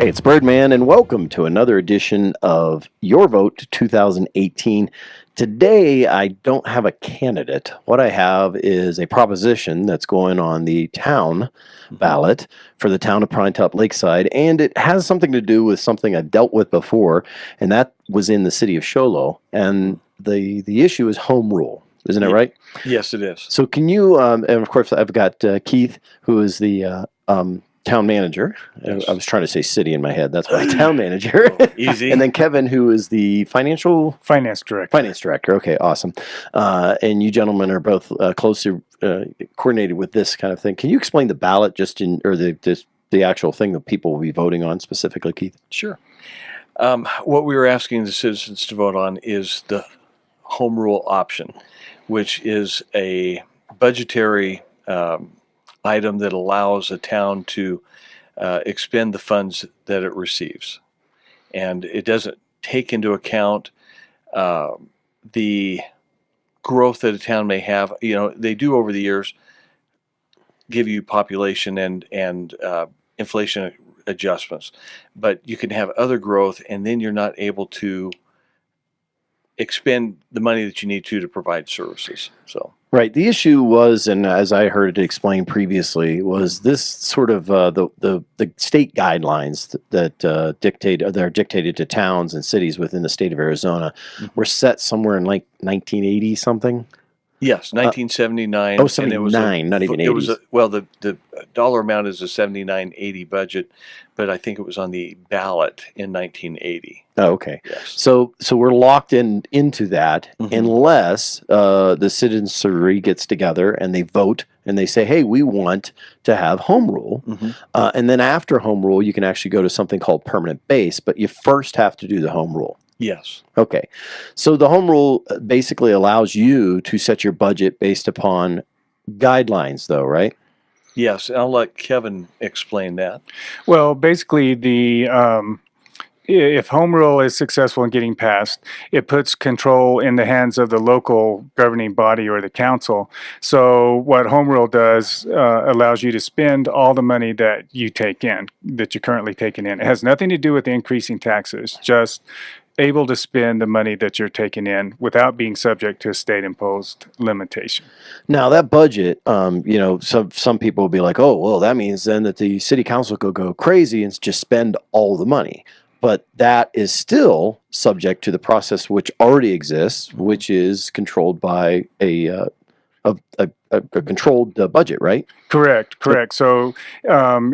Hey, it's Birdman, and welcome to another edition of Your Vote 2018. Today, I don't have a candidate. What I have is a proposition that's going on the town ballot for the town of Pinetop-Lakeside, and it has something to do with something I've dealt with before, and that was in the city of Show Low. And the issue is home rule. Isn't it right? Yes, it is. So can you, and of course, I've got Keith, who is the town manager. Yes. I was trying to say city in my head. That's why town manager. Easy. And then Kevin, who is the Finance director. finance director. Okay, awesome. And you gentlemen are both closely coordinated with this kind of thing. Can you explain the ballot or the actual thing that people will be voting on specifically, Keith? Sure. What we were asking the citizens to vote on is the home rule option, which is a budgetary item that allows a town to expend the funds that it receives. And it doesn't take into account the growth that a town may have. You know, they do over the years give you population and inflation adjustments, but you can have other growth, and then you're not able to expend the money that you need to provide services. So. Right. The issue was, and as I heard it explained previously, was this sort of the state guidelines that are dictated to towns and cities within the state of Arizona were set somewhere in like 1980 something. Yes, 1979. Oh, 79, not even 80s. It was the dollar amount is a 79.80 budget, but I think it was on the ballot in 1980. Oh, okay. Yes. So we're locked into that unless the citizenry gets together and they vote and they say, hey, we want to have home rule. And then after home rule, you can actually go to something called permanent base, but you first have to do the home rule. Yes. Okay. So the home rule basically allows you to set your budget based upon guidelines, though, right? Yes. I'll let Kevin explain that. Well, basically, if home rule is successful in getting passed, it puts control in the hands of the local governing body or the council. So what home rule does allows you to spend all the money that you take in, that you're currently taking in. It has nothing to do with increasing taxes, just able to spend the money that you're taking in without being subject to a state-imposed limitation. Now that budget, some people will be like, oh, well, that means then that the city council could go crazy and just spend all the money. But that is still subject to the process which already exists, which is controlled by a controlled budget, right? Correct. So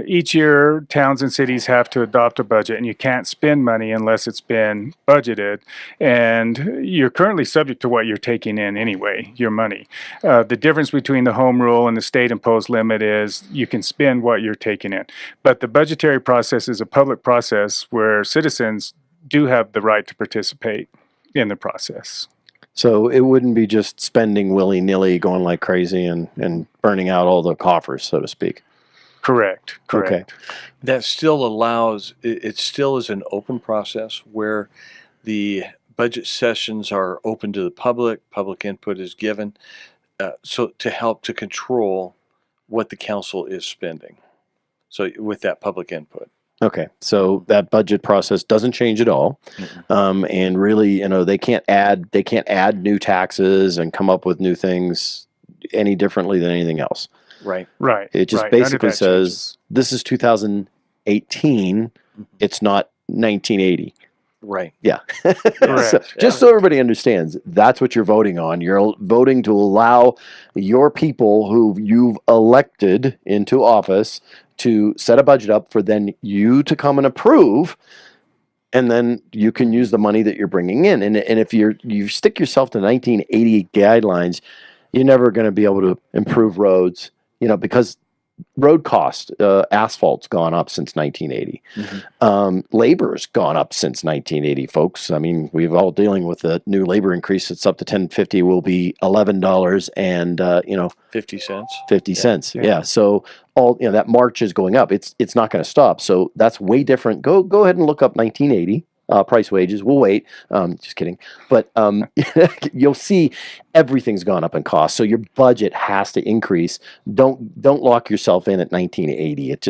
each year, towns and cities have to adopt a budget, and you can't spend money unless it's been budgeted. And you're currently subject to what you're taking in anyway, your money. The difference between the home rule and the state-imposed limit is you can spend what you're taking in. But the budgetary process is a public process where citizens do have the right to participate in the process. So it wouldn't be just spending willy-nilly, going like crazy and burning out all the coffers, so to speak. Correct. Okay. That still allows, it still is an open process where the budget sessions are open to the public input is given, so to help to control what the council is spending. So with that public input. Okay, so that budget process doesn't change at all, and really, they can't add new taxes and come up with new things any differently than anything else. Right. It just basically says this is 2018. It's not 1980. Right. Yeah. Correct. So everybody understands, that's what you're voting on. You're voting to allow your people who you've elected into office to set a budget up for then you to come and approve, and then you can use the money that you're bringing in. And if you stick yourself to 1980 guidelines, you're never going to be able to improve roads, because road cost, asphalt's gone up since 1980. Labor's gone up since 1980, folks. I mean, we've all dealing with the new labor increase. It's up to $10.50, will be $11 and 50 cents. 50 cents. Yeah. So that march is going up. It's not going to stop. So that's way different. Go ahead and look up 1980. price wages. We'll wait. Just kidding. But you'll see everything's gone up in cost. So your budget has to increase. Don't lock yourself in at 1980. It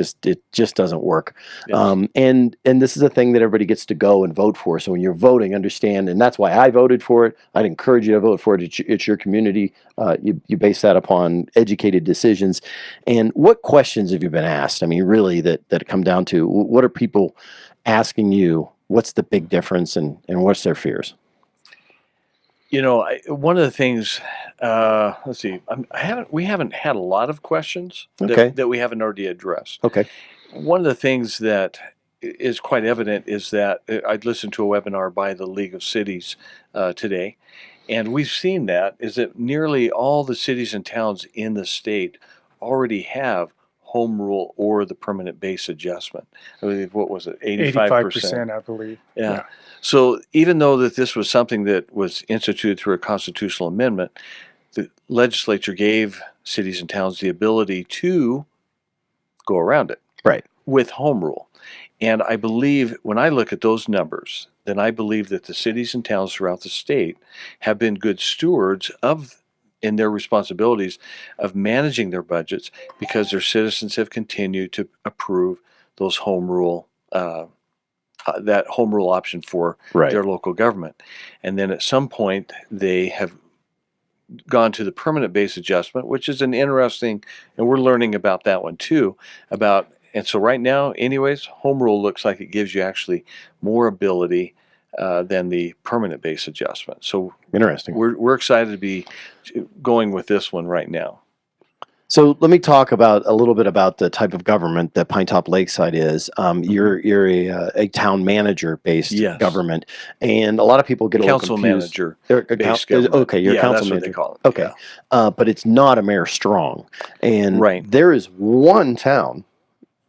just doesn't work. Yes. And this is a thing that everybody gets to go and vote for. So when you're voting, understand, and that's why I voted for it. I'd encourage you to vote for it. It's your community. You base that upon educated decisions. And what questions have you been asked? I mean, really, that come down to what are people asking you? What's the big difference, and what's their fears? You know, one of the things, let's see, we haven't had a lot of questions Okay. that we haven't already addressed. Okay. One of the things that is quite evident is that I'd listened to a webinar by the League of Cities today, and we've seen that is that nearly all the cities and towns in the state already have home rule or the permanent base adjustment. I believe, what was it, 85%? I believe. Yeah. So even though that this was something that was instituted through a constitutional amendment, the legislature gave cities and towns the ability to go around it. Right. With home rule. And I believe when I look at those numbers, then I believe that the cities and towns throughout the state have been good stewards in their responsibilities of managing their budgets because their citizens have continued to approve those home rule that home rule option for Right. their local government. And then at some point they have gone to the permanent base adjustment, which is an interesting, and we're learning about that one too, and so right now, anyways, home rule looks like it gives you actually more ability than the permanent base adjustment. So Interesting. we're excited to be going with this one right now. So let me talk a little bit about the type of government that Pinetop-Lakeside is. You're a town manager based Yes. government, and a lot of people get a little Council confused. manager Based government. Okay, you're a Yeah, council that's what manager. they call it. Okay, Yeah. but it's not a mayor strong, and Right. there is one town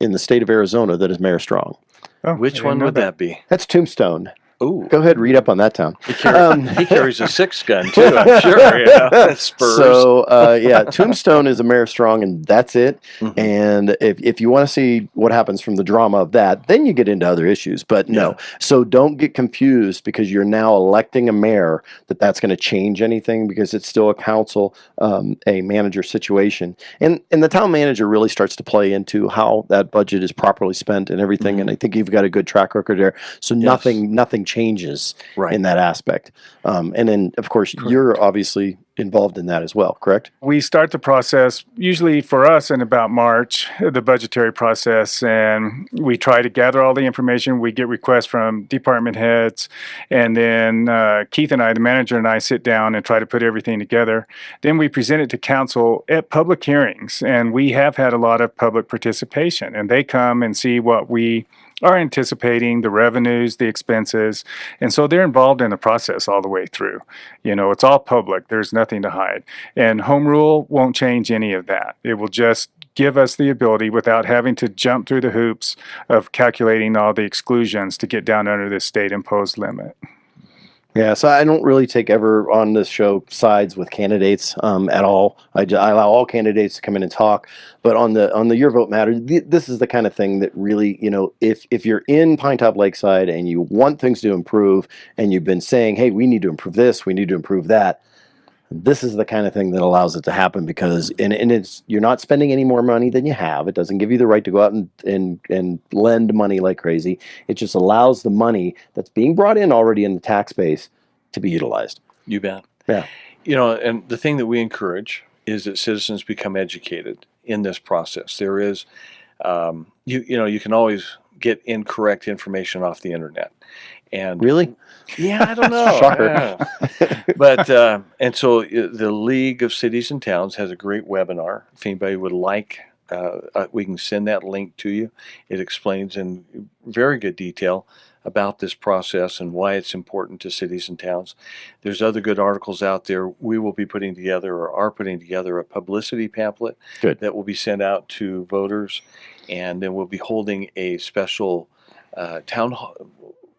in the state of Arizona that is mayor strong. Oh, I Which didn't one know would that be? That's Tombstone. Ooh. Go ahead and read up on that town. He carries a 6-gun too, I'm sure. Yeah. Spurs. So yeah, Tombstone is a mayor strong, and that's it. Mhm. And if you want to see what happens from the drama of that, then you get into other issues. But no, Yeah. so don't get confused because you're now electing a mayor that's going to change anything because it's still a council, a manager situation, and the town manager really starts to play into how that budget is properly spent and everything. And I think you've got a good track record there. So nothing changes Right. in that aspect. And then, of course, you're obviously involved in that as well, correct? We start the process usually for us in about March, the budgetary process, and we try to gather all the information. We get requests from department heads, and then Keith and I, the manager, and I sit down and try to put everything together. Then we present it to council at public hearings, and we have had a lot of public participation, and they come and see what we are anticipating, the revenues, the expenses, and so they're involved in the process all the way through. You know, it's all public. There's nothing to hide. And home rule won't change any of that. It will just give us the ability without having to jump through the hoops of calculating all the exclusions to get down under this state imposed limit. Yeah, so I don't really take ever on this show sides with candidates at all. I allow all candidates to come in and talk, but on the Your Vote Matters, this is the kind of thing that really, you know, if you're in Pinetop-Lakeside and you want things to improve, and you've been saying, hey, we need to improve this, we need to improve that, this is the kind of thing that allows it to happen because and it's you're not spending any more money than you have. It doesn't give you the right to go out and lend money like crazy. It just allows the money that's being brought in already in the tax base to be utilized. You bet. Yeah. You know, and the thing that we encourage is that citizens become educated in this process. There is, you can always get incorrect information off the internet. And Really? yeah, I don't know. Shocker. Yeah. But, and so the League of Cities and Towns has a great webinar. If anybody would like, we can send that link to you. It explains in very good detail about this process and why it's important to cities and towns. There's other good articles out there. We will be putting together or are putting together a publicity pamphlet that will be sent out to voters, and then we'll be holding a special town hall.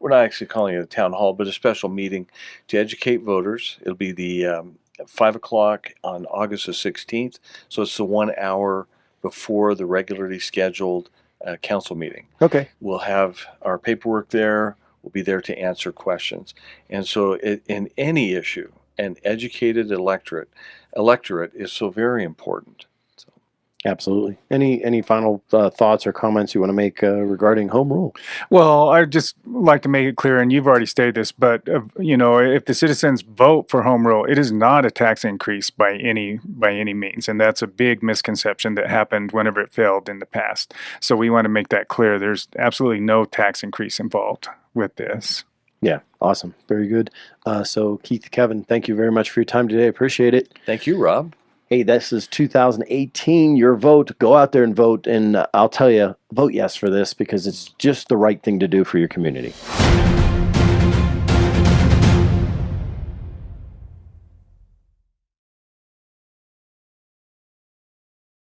We're not actually calling it a town hall, but a special meeting to educate voters. It'll be the 5 o'clock on August the 16th. So it's the 1 hour before the regularly scheduled council meeting. Okay. We'll have our paperwork there. will be there to answer questions. And so in any issue, an educated electorate is so very important. So. Absolutely. Any final thoughts or comments you want to make regarding home rule? Well, I'd just like to make it clear, and you've already stated this, but if the citizens vote for home rule, it is not a tax increase by any means, and that's a big misconception that happened whenever it failed in the past. So we want to make that clear. There's absolutely no tax increase involved with this. Yeah, awesome. Very good. So Keith, Kevin, thank you very much for your time today. Appreciate it. Thank you, Rob. Hey, this is 2018. Your vote. Go out there and vote. And I'll tell you, vote yes for this because it's just the right thing to do for your community.